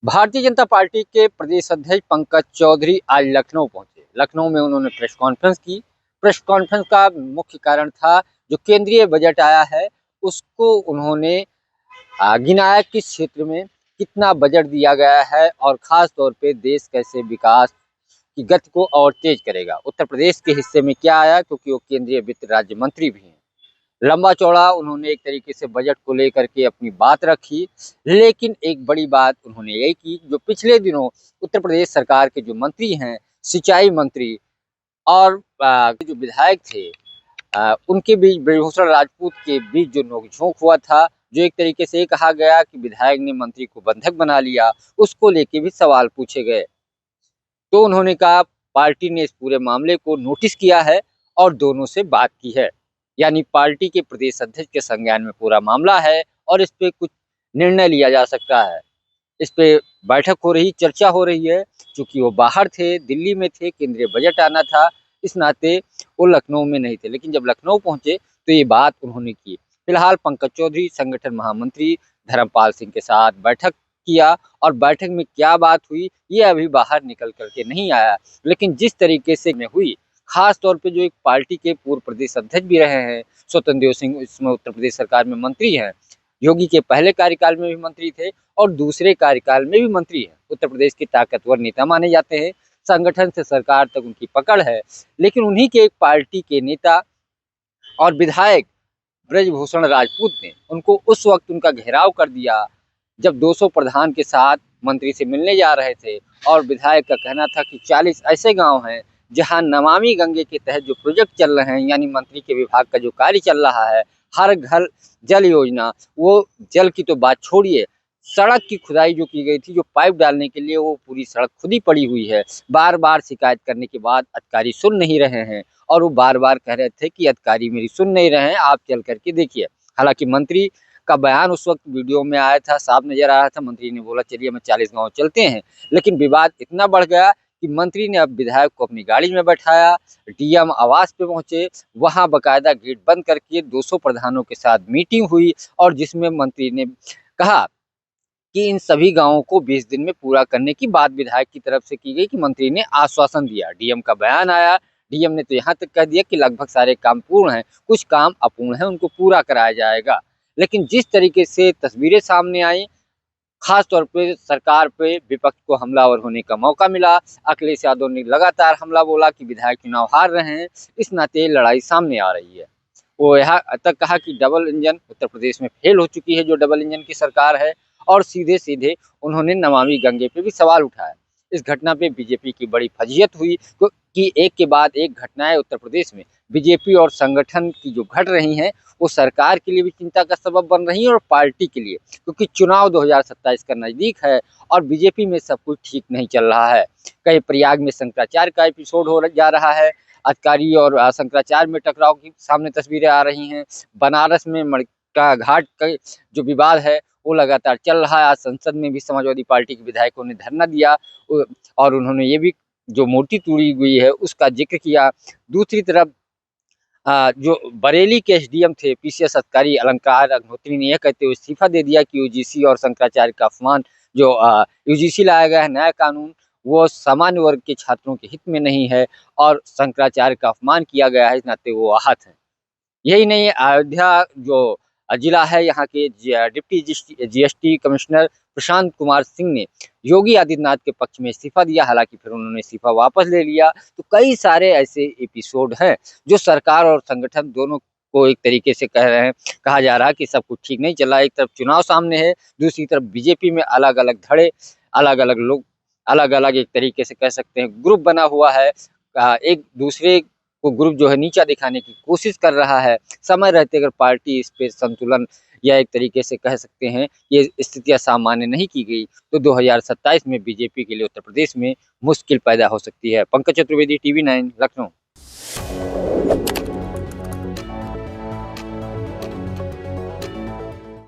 Bharatiya Janata party के प्रदेश अध्यक्ष पंकज चौधरी आज लखनऊ पहुंचे। लखनऊ में उन्होंने प्रेस कॉन्फ्रेंस की। प्रेस कॉन्फ्रेंस का मुख्य कारण था जो केंद्रीय बजट आया है उसको उन्होंने गिनाया किस क्षेत्र में कितना बजट दिया गया है और खास तौर पे देश कैसे विकास की गति को और तेज करेगा। उत्तर प्रदेश के हिस्से में क्या आया, क्योंकि वो केंद्रीय वित्त राज्य मंत्री भी हैं। लंबा चौड़ा उन्होंने एक तरीके से बजट को लेकर के अपनी बात रखी, लेकिन एक बड़ी बात उन्होंने यही की जो पिछले दिनों उत्तर प्रदेश सरकार के जो मंत्री हैं, सिंचाई मंत्री और जो विधायक थे, उनके बीच ब्रजभूषण राजपूत के बीच जो नोकझोंक हुआ था, जो एक तरीके से ये कहा गया कि विधायक ने मंत्री को बंधक बना लिया, उसको लेके भी सवाल पूछे गए। तो उन्होंने कहा पार्टी ने इस पूरे मामले को नोटिस किया है और दोनों से बात की है, यानी पार्टी के प्रदेश अध्यक्ष के संज्ञान में पूरा मामला है और इस पे कुछ निर्णय लिया जा सकता है। इस पे बैठक हो रही, चर्चा हो रही है। क्योंकि वो बाहर थे, दिल्ली में थे, केंद्रीय बजट आना था, इस नाते वो लखनऊ में नहीं थे। लेकिन जब लखनऊ पहुंचे तो ये बात उन्होंने की। फिलहाल पंकज चौधरी संगठन महामंत्री धर्मपाल सिंह के साथ बैठक किया और बैठक में क्या बात हुई ये अभी बाहर निकल करके नहीं आया। लेकिन जिस तरीके से में हुई, खास तौर पे जो एक पार्टी के पूर्व प्रदेश अध्यक्ष भी रहे हैं स्वतंत्र देव सिंह, इसमें उत्तर प्रदेश सरकार में मंत्री हैं, योगी के पहले कार्यकाल में भी मंत्री थे और दूसरे कार्यकाल में भी मंत्री हैं। उत्तर प्रदेश के ताकतवर नेता माने जाते हैं, संगठन से सरकार तक उनकी पकड़ है। लेकिन उन्हीं के एक पार्टी के नेता और विधायक ब्रजभूषण राजपूत ने उनको उस वक्त उनका घेराव कर दिया जब 200 प्रधान के साथ मंत्री से मिलने जा रहे थे और विधायक का कहना था कि 40 ऐसे गांव हैं जहां नमामि गंगे के तहत जो प्रोजेक्ट चल रहे हैं, यानी मंत्री के विभाग का जो कार्य चल रहा है, हर घर जल योजना, वो जल की तो बात छोड़िए, सड़क की खुदाई जो की गई थी, जो पाइप डालने के लिए, वो पूरी सड़क खुदी पड़ी हुई है। बार बार शिकायत करने के बाद अधिकारी सुन नहीं रहे हैं और वो बार बार कह रहे थे कि अधिकारी मेरी सुन नहीं रहे हैं, आप चल करके देखिए। हालांकि मंत्री का बयान उस वक्त वीडियो में आया था, साफ नजर आ रहा था। मंत्री ने बोला चलिए हम 40 गांव चलते हैं, लेकिन विवाद इतना बढ़ गया कि मंत्री ने अब विधायक को अपनी गाड़ी में बैठाया, डीएम आवास पे पहुंचे, वहां बकायदा गेट बंद करके 200 प्रधानों के साथ मीटिंग हुई और जिसमें मंत्री ने कहा कि इन सभी गांवों को 20 दिन में पूरा करने की बात विधायक की तरफ से की गई कि मंत्री ने आश्वासन दिया। डीएम का बयान आया, डीएम ने तो यहाँ तक कह दिया कि लगभग सारे काम पूर्ण हैं, कुछ काम अपूर्ण हैं, उनको पूरा कराया जाएगा। लेकिन जिस तरीके से तस्वीरें सामने आई, खास तौर पे सरकार पे विपक्ष को हमलावर होने का मौका मिला। अखिलेश यादव ने लगातार हमला बोला कि विधायक चुनाव हार रहे हैं, इस नाते लड़ाई सामने आ रही है। वो यहाँ तक कहा कि डबल इंजन उत्तर प्रदेश में फेल हो चुकी है, जो डबल इंजन की सरकार है, और सीधे सीधे उन्होंने नमामि गंगे पे भी सवाल उठाया। इस घटना पे बीजेपी की बड़ी फजीयत हुई कि एक के बाद एक घटनाएं उत्तर प्रदेश में बीजेपी और संगठन की जो घट रही हैं वो सरकार के लिए भी चिंता का सबब बन रही है और पार्टी के लिए, क्योंकि चुनाव 2027 का नजदीक है और बीजेपी में सब कुछ ठीक नहीं चल रहा है। कहीं प्रयाग में शंकराचार्य का एपिसोड हो जा रहा है, अधिकारी और शंकराचार्य में टकराव की सामने तस्वीरें आ रही हैं। बनारस में मणिका घाट का जो विवाद है वो लगातार चल रहा है। आज संसद में भी समाजवादी पार्टी के विधायकों ने धरना दिया और उन्होंने ये भी जो मूर्ति तोड़ी हुई है उसका जिक्र किया। दूसरी तरफ जो बरेली के एसडीएम थे पीसीएस अधिकारी अलंकार अग्निहोत्री ने यह कहते हुए इस्तीफा दे दिया कि यूजीसी और शंकराचार्य का अपमान, जो यूजीसी लाया गया है नया कानून, वो सामान्य वर्ग के छात्रों के हित में नहीं है और शंकराचार्य का अपमान किया गया है, इस नाते वो आहत हैं। यही नहीं, अयोध्या जो जिला है, यहाँ के deputy GST commissioner Prashant Kumar Singh ने योगी आदित्यनाथ के पक्ष में इस्तीफा दिया, हालांकि फिर उन्होंने इस्तीफा वापस ले लिया। तो कई सारे ऐसे एपिसोड हैं जो सरकार और संगठन दोनों को एक तरीके से कह रहे हैं, कहा जा रहा है कि सब कुछ ठीक नहीं चला। एक तरफ चुनाव सामने है, दूसरी तरफ बीजेपी में अलग अलग धड़े, अलग अलग लोग, अलग अलग एक तरीके से कह सकते हैं ग्रुप बना हुआ है। एक दूसरे को ग्रुप जो है नीचा दिखाने की कोशिश कर रहा है। समय रहते अगर पार्टी इस पे संतुलन या एक तरीके से कह सकते हैं ये स्थितियां सामान्य नहीं की गई तो 2027 में बीजेपी के लिए उत्तर प्रदेश में मुश्किल पैदा हो सकती है। पंकज चतुर्वेदी, टीवी 9, लखनऊ।